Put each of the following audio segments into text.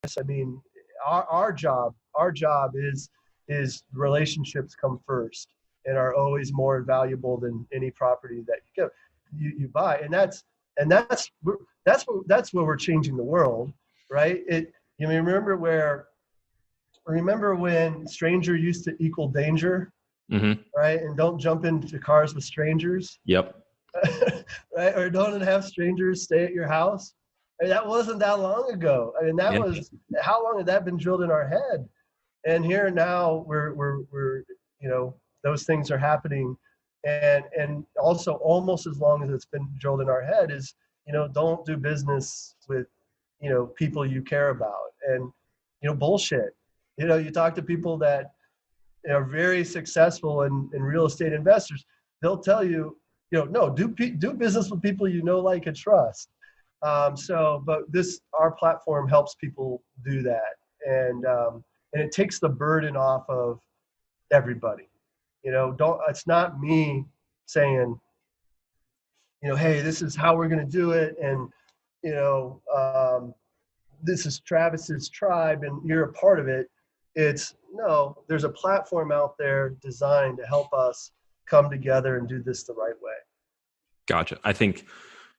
I mean, our job is relationships come first and are always more valuable than any property that you buy. And that's where we're changing the world, right? You may remember when stranger used to equal danger, Mm-hmm. right? And don't jump into cars with strangers, Yep. right? Or don't have strangers stay at your house. I mean, that wasn't that long ago. I mean, that Yeah. was, how long had that been drilled in our head? And here now we're those things are happening, and also almost as long as it's been drilled in our head is, don't do business with people you care about, and bullshit. You talk to people that are very successful in real estate investors, they'll tell you, no, do business with people like and trust. But our platform helps people do that, and it takes the burden off of everybody. It's not me saying, hey, this is how we're going to do it, and this is Travis's tribe, and you're a part of it. It's no, there's a platform out there designed to help us come together and do this the right way. Gotcha. I think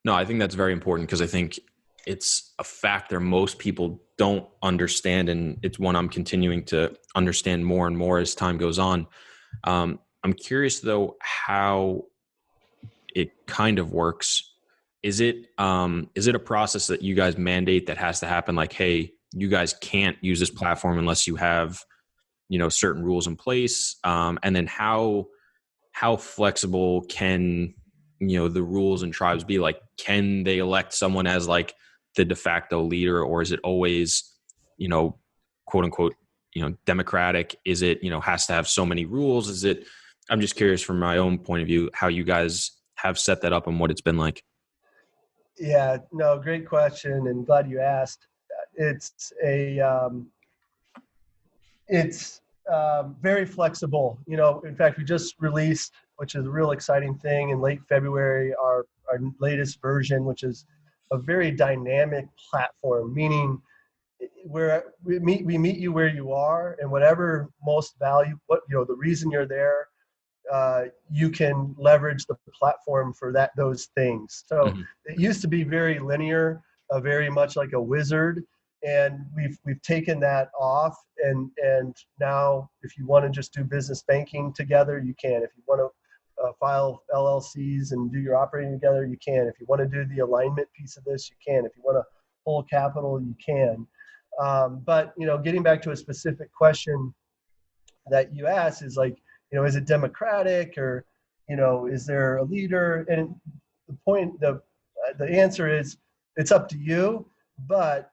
that's very important, because I think it's a factor most people don't understand, and it's one I'm continuing to understand more and more as time goes on. I'm curious though how it kind of works. Is it a process that you guys mandate that has to happen? Like, hey, you guys can't use this platform unless you have, certain rules in place. And then how flexible can, the rules and tribes be? Like, can they elect someone as like the de facto leader, or is it always, quote unquote, democratic? Is it, has to have so many rules? I'm just curious from my own point of view, how you guys have set that up and what it's been like. Yeah, no, great question, and glad you asked. It's very flexible. In fact, we just released, which is a real exciting thing, in late February, our latest version, which is a very dynamic platform, meaning where we meet you where you are, and whatever most value, the reason you're there, you can leverage the platform for those things. So Mm-hmm. It used to be very linear, very much like a wizard, and we've taken that off. And now, if you want to just do business banking together, you can. If you want to file LLCs and do your operating together, you can. If you want to do the alignment piece of this, you can. If you want to hold capital, you can. But getting back to a specific question that you asked is like, is it democratic, or, is there a leader? And the answer is, it's up to you. But,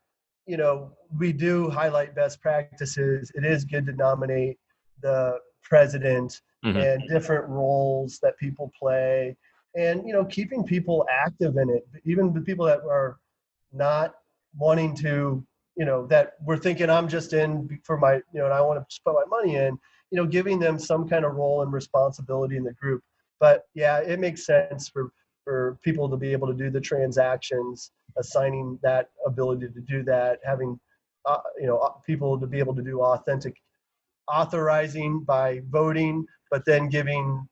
we do highlight best practices. It is good to nominate the president, Mm-hmm. and different roles that people play, and, keeping people active in it, even the people that are not wanting to, that we're thinking, I'm just in for my, and I want to just put my money in, giving them some kind of role and responsibility in the group. But yeah, it makes sense for people to be able to do the transactions, assigning that ability to do that, having, people to be able to do authentic authorizing by voting, but then giving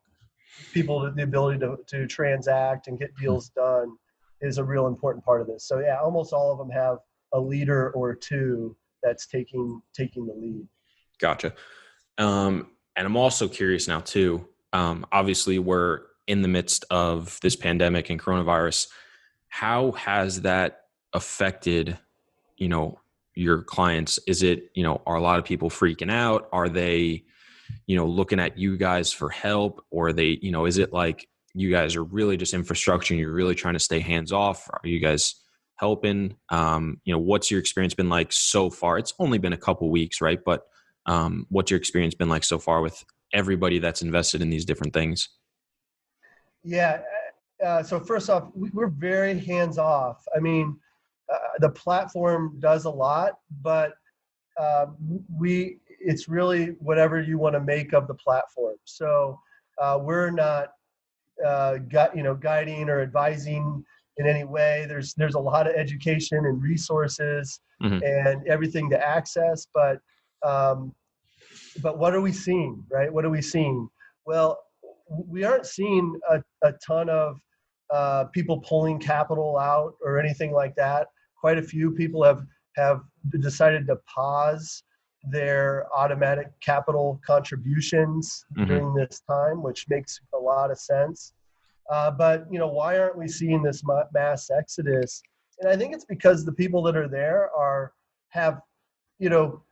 people the ability to transact and get deals done is a real important part of this. So yeah, almost all of them have a leader or two that's taking the lead. Gotcha. And I'm also curious now too. Obviously, we're in the midst of this pandemic and coronavirus. How has that affected, your clients? Is it, are a lot of people freaking out? Are they, looking at you guys for help? Or are they, is it like you guys are really just infrastructure and you're really trying to stay hands off? Are you guys helping? What's your experience been like so far? It's only been a couple weeks, right? But what's your experience been like so far with everybody that's invested in these different things? Yeah. So first off, we're very hands off. I mean, the platform does a lot, but it's really whatever you want to make of the platform. So we're not guiding or advising in any way. There's a lot of education and resources Mhm. and everything to access, but what are we seeing, right? What are we seeing? Well, we aren't seeing a ton of people pulling capital out or anything like that. Quite a few people have decided to pause their automatic capital contributions during this time, which makes a lot of sense. But why aren't we seeing this mass exodus? And I think it's because the people that are there have, you know,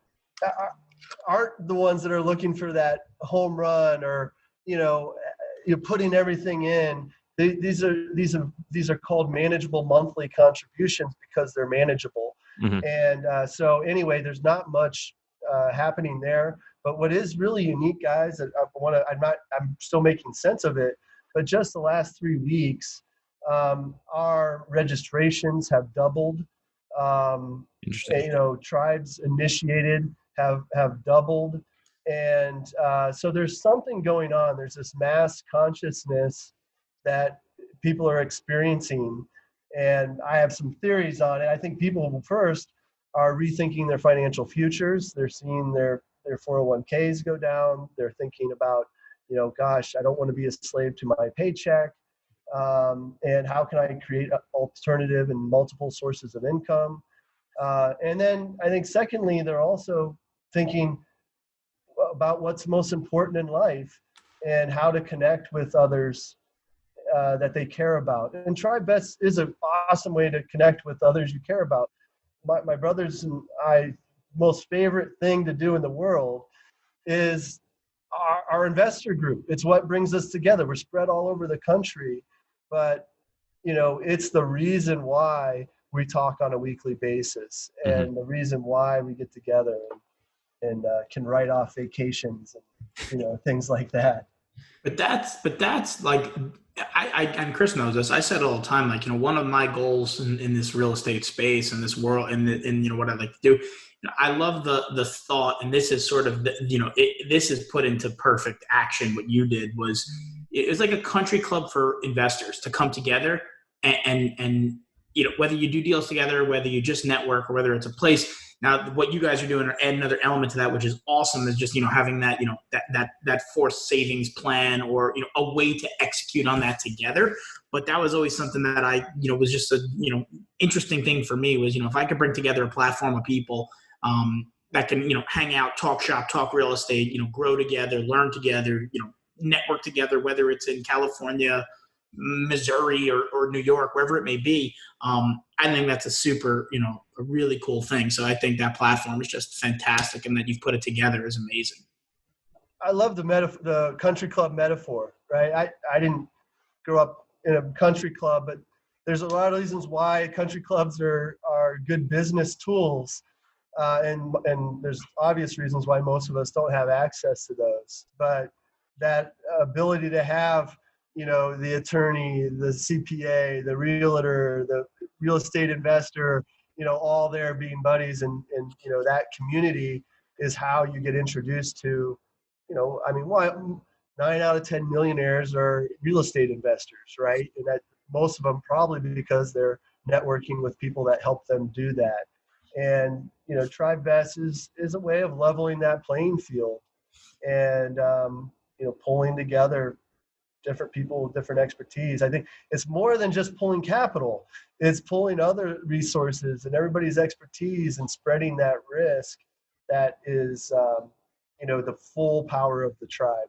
aren't the ones that are looking for that home run or you're putting everything in. These are called manageable monthly contributions because they're manageable. And so anyway, there's not much happening there. But what is really unique, guys, I'm still making sense of it. But just the last 3 weeks, our registrations have doubled. Interesting. Tribes initiated have doubled, and so there's something going on. There's this mass consciousness that people are experiencing, and I have some theories on it. I think people first are rethinking their financial futures. They're seeing their 401ks go down. They're thinking about, gosh, I don't want to be a slave to my paycheck. And how can I create an alternative and multiple sources of income? And then I think secondly, they're also thinking about what's most important in life and how to connect with others that they care about. And TribeVest is an awesome way to connect with others you care about. My brothers and I, most favorite thing to do in the world is our investor group. It's what brings us together. We're spread all over the country, but it's the reason why we talk on a weekly basis, and the reason why we get together and can write off vacations and things like that. But that's like, I and Chris knows this. I said all the time, like, one of my goals in this real estate space and this world and what I like to do. I love the thought, and this is sort of this is put into perfect action. What you did was, it was like a country club for investors to come together and whether you do deals together, whether you just network, or whether it's a place. Now, what you guys are doing are add another element to that, which is awesome, is just, having that, that forced savings plan, or, a way to execute on that together. But that was always something that I, was just a, interesting thing for me was, if I could bring together a platform of people that can, hang out, talk shop, talk real estate, grow together, learn together, network together, whether it's in California, Missouri, or New York, wherever it may be. I think that's a super, a really cool thing. So I think that platform is just fantastic, and that you've put it together is amazing. I love the country club metaphor, right? I didn't grow up in a country club, but there's a lot of reasons why country clubs are good business tools. And there's obvious reasons why most of us don't have access to those. But that ability to have, the attorney, the CPA, the realtor, the real estate investor, all there being buddies, and that community is how you get introduced to, why 9 out of 10 millionaires are real estate investors, right? And that most of them probably because they're networking with people that help them do that. And TribeVest is a way of leveling that playing field, and pulling together different people with different expertise. I think it's more than just pulling capital. It's pulling other resources and everybody's expertise and spreading that risk. That is, the full power of the tribe.